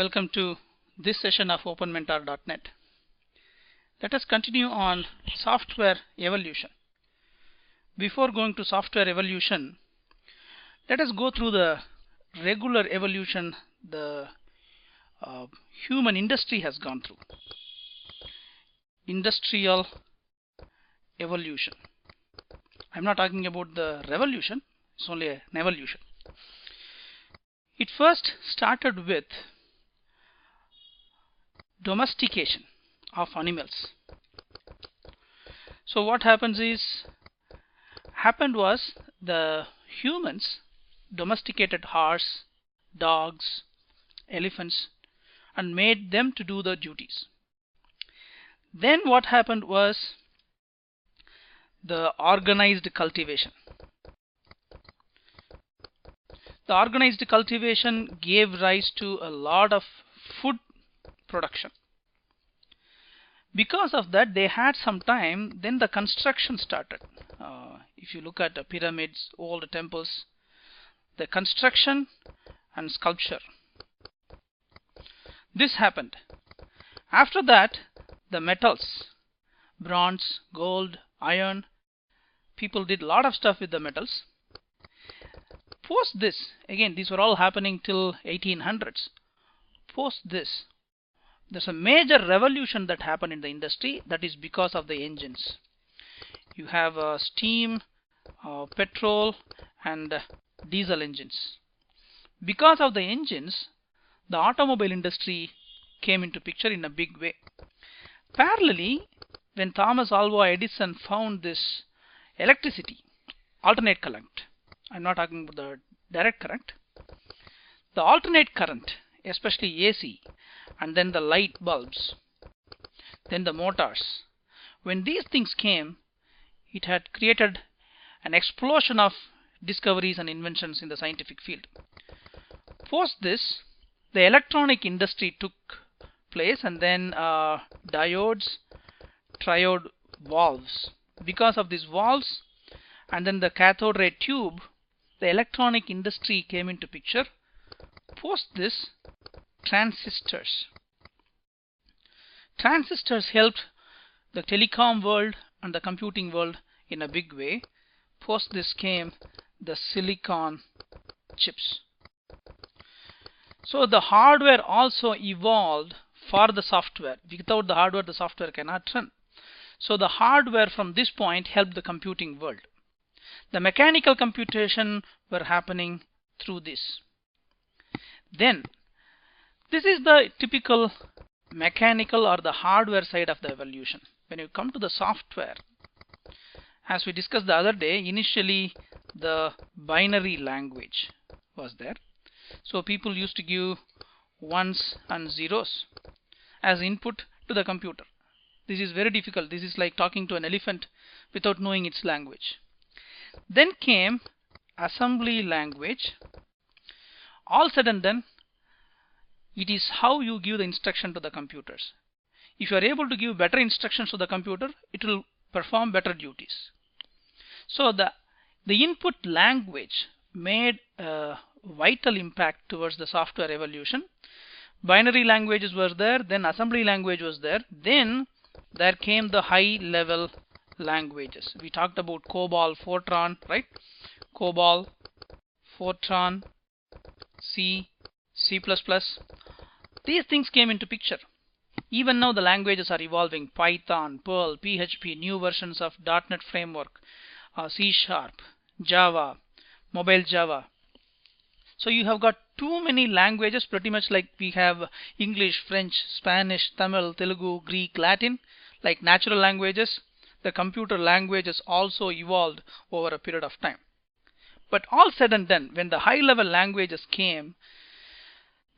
Welcome to this session of OpenMentor.net. Let us continue on software evolution. Before going to software evolution, let us go through the regular evolution the human industry has gone through. Industrial evolution. I'm not talking about the revolution, it's only an evolution. It first started with domestication of animals. So what happened was the humans domesticated horse, dogs, elephants and made them to do the duties. Then what happened was the organized cultivation. The organized cultivation gave rise to a lot of food production. Because of that, they had some time. Then the construction started. If you look at the pyramids, all the temples, the construction and sculpture. This happened. After that, the metals, bronze, gold, iron, people did a lot of stuff with the metals. Post this, again, these were all happening till 1800s. Post this, there's a major revolution that happened in the industry. That is because of the engines. You have steam, petrol and diesel engines. Because of the engines, the automobile industry came into picture in a big way. Parallelly, when Thomas Alva Edison found this electricity, alternate current, I'm not talking about the direct current, the alternate current, especially AC, and then the light bulbs, then the motors. When these things came, it had created an explosion of discoveries and inventions in the scientific field. Post this, the electronic industry took place, and then diodes, triode valves. Because of these valves and then the cathode ray tube, the electronic industry came into picture. Post this, transistors. Transistors helped the telecom world and the computing world in a big way. Post this came the silicon chips. So the hardware also evolved for the software. Without the hardware, the software cannot run. So the hardware from this point helped the computing world. The mechanical computation were happening through this. Then, this is the typical mechanical or the hardware side of the evolution. When you come to the software, as we discussed the other day, initially the binary language was there. So people used to give ones and zeros as input to the computer. This is very difficult. This is like talking to an elephant without knowing its language. Then came assembly language. All said and done, it is how you give the instruction to the computers. If you are able to give better instructions to the computer, it will perform better duties. So the input language made a vital impact towards the software evolution. Binary languages were there, then assembly language was there, then there came the high level languages. We talked about COBOL, Fortran, right? COBOL, Fortran, C, C++. These things came into picture. Even now the languages are evolving. Python, Perl, PHP, new versions of .NET framework, C#, Java, mobile Java. So you have got too many languages, pretty much like we have English, French, Spanish, Tamil, Telugu, Greek, Latin, like natural languages. The computer languages also evolved over a period of time. But all said and done, when the high level languages came,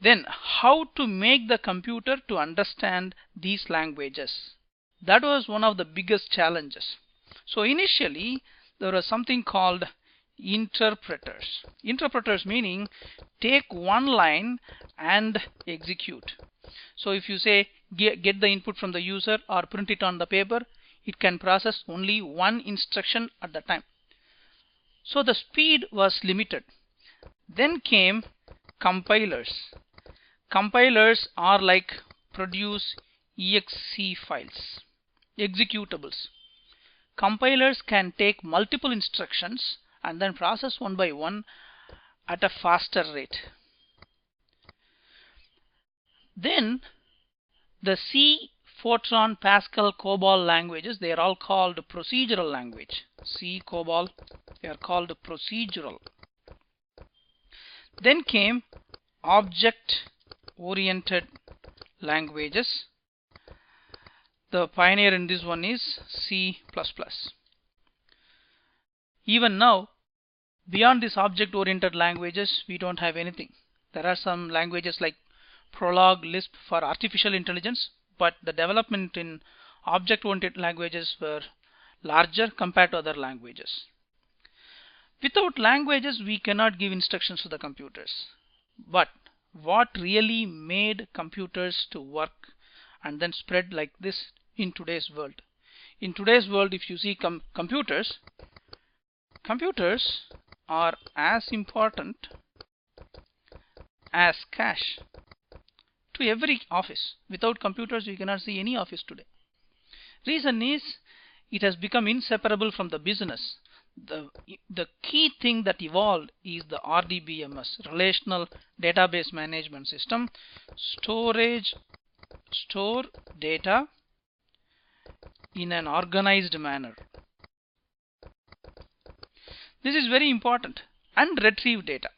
then how to make the computer to understand these languages? That was one of the biggest challenges. So initially there was something called interpreters. Interpreters meaning take one line and execute. So if you say get the input from the user or print it on the paper, it can process only one instruction at the time. So the speed was limited. Then came compilers. Compilers are like produce exe files, executables. Compilers can take multiple instructions and then process one by one at a faster rate. Then the C, Fortran, Pascal, COBOL languages, they are all called procedural language. C, COBOL, they are called procedural. Then came object-oriented languages. The pioneer in this one is C++. Even now, beyond these object-oriented languages, we don't have anything. There are some languages like Prolog, Lisp for artificial intelligence, but the development in object-oriented languages were larger compared to other languages. Without languages, we cannot give instructions to the computers. But what really made computers to work and then spread like this in today's world? In today's world, if you see computers are as important as cash to every office. Without computers, we cannot see any office today. Reason is it has become inseparable from the business. The key thing that evolved is the RDBMS, Relational Database Management System. Store data in an organized manner. This is very important. And retrieve data.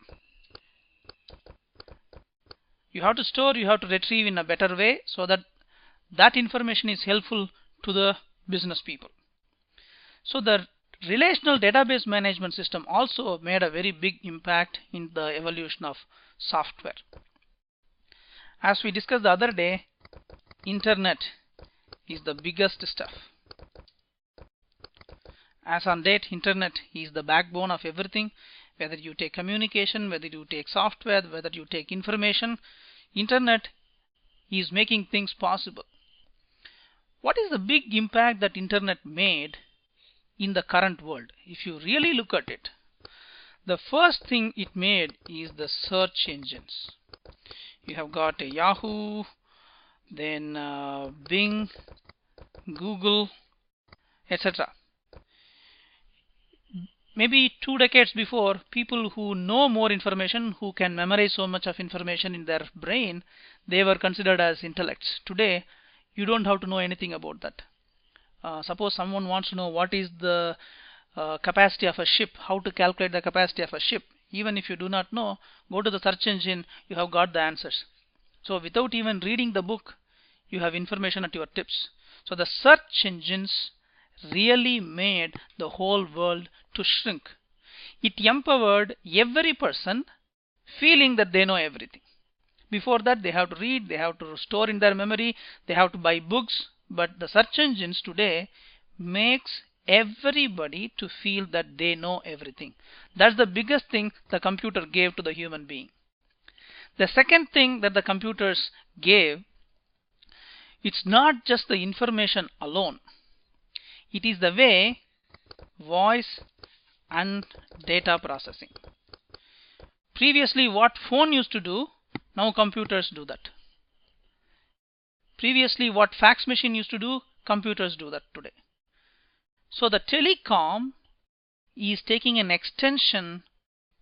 You have to store, you have to retrieve in a better way so that that information is helpful to the business people. So the relational database management system also made a very big impact in the evolution of software. As we discussed the other day, internet is the biggest stuff. As on date, internet is the backbone of everything. Whether you take communication, whether you take software, whether you take information, internet is making things possible. What is the big impact that internet made in the current world? If you really look at it, the first thing it made is the search engines. You have got a Yahoo, then Bing, Google, etc. Maybe 2 decades before, people who know more information, who can memorize so much of information in their brain, they were considered as intellects. Today, you don't have to know anything about that. Suppose someone wants to know what is the capacity of a ship, how to calculate the capacity of a ship. Even if you do not know, go to the search engine, you have got the answers. So without even reading the book, you have information at your tips. So the search engines really made the whole world to shrink. It empowered every person feeling that they know everything. Before that, they have to read, they have to store in their memory, they have to buy books. But the search engines today makes everybody to feel that they know everything. That's the biggest thing the computer gave to the human being. The second thing that the computers gave, it's not just the information alone. It is the way voice and data processing. Previously, what phone used to do, now computers do that. Previously, what fax machine used to do, computers do that today. So the telecom is taking an extension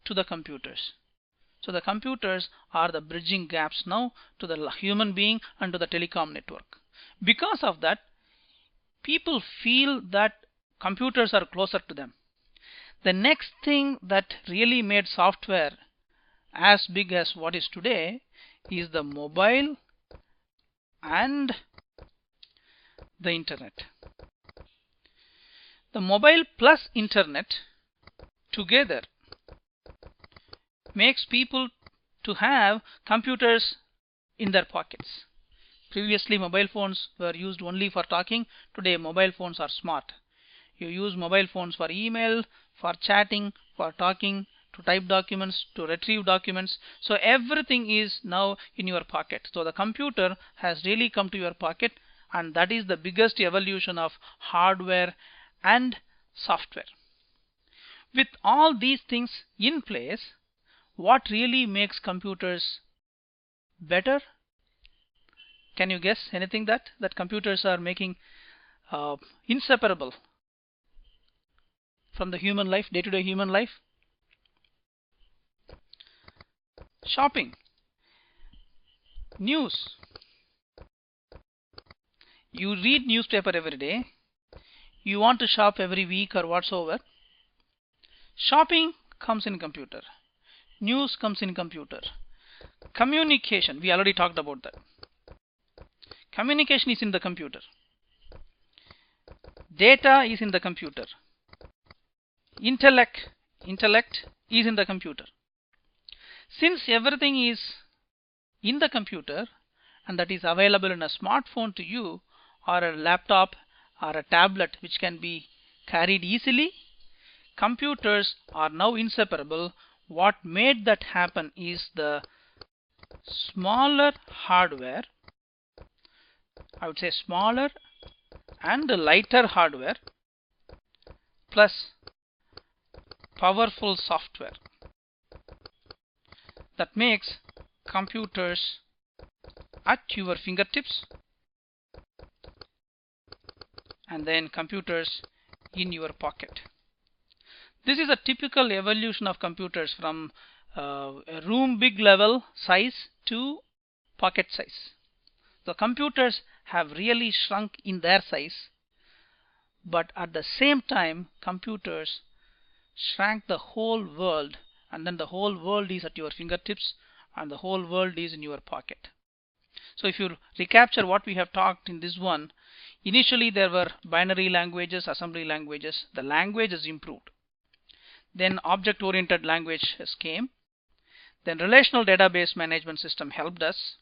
to the computers. So the computers are the bridging gaps now to the human being and to the telecom network. Because of that, people feel that computers are closer to them. The next thing that really made software as big as what is today is the mobile and the internet. The mobile plus internet together makes people to have computers in their pockets. Previously, mobile phones were used only for talking. Today, mobile phones are smart. You use mobile phones for email, for chatting, for talking, to type documents, to retrieve documents. So everything is now in your pocket. So the computer has really come to your pocket, and that is the biggest evolution of hardware and software. With all these things in place, what really makes computers better? Can you guess anything that computers are making inseparable from the human life, day-to-day human life? Shopping, news. You read newspaper every day. You want to shop every week or whatsoever. Shopping comes in computer. News comes in computer. Communication, we already talked about that. Communication is in the computer. Data is in the computer. Intellect is in the computer. Since everything is in the computer and that is available in a smartphone to you, or a laptop or a tablet which can be carried easily, computers are now inseparable. What made that happen is the smaller hardware, I would say smaller and lighter hardware plus powerful software that makes computers at your fingertips and then computers in your pocket. This is a typical evolution of computers from a room big level size to pocket size. The computers have really shrunk in their size, but at the same time computers shrank the whole world, and then the whole world is at your fingertips and the whole world is in your pocket. So if you recapture what we have talked in this one, initially there were binary languages, assembly languages. The language has improved. Then object-oriented languages came. Then relational database management system helped us.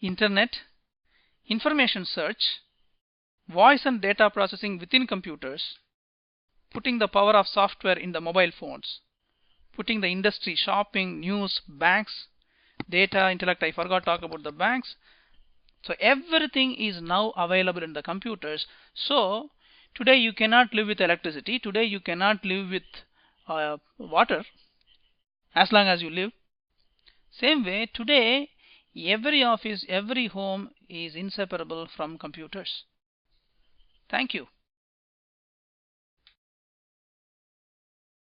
Internet, information search, voice and data processing within computers, putting the power of software in the mobile phones, putting the industry, shopping, news, banks, data, intellect. I forgot to talk about the banks. So everything is now available in the computers. So today you cannot live with electricity. Today you cannot live with water as long as you live. Same way, today every office, every home is inseparable from computers. Thank you.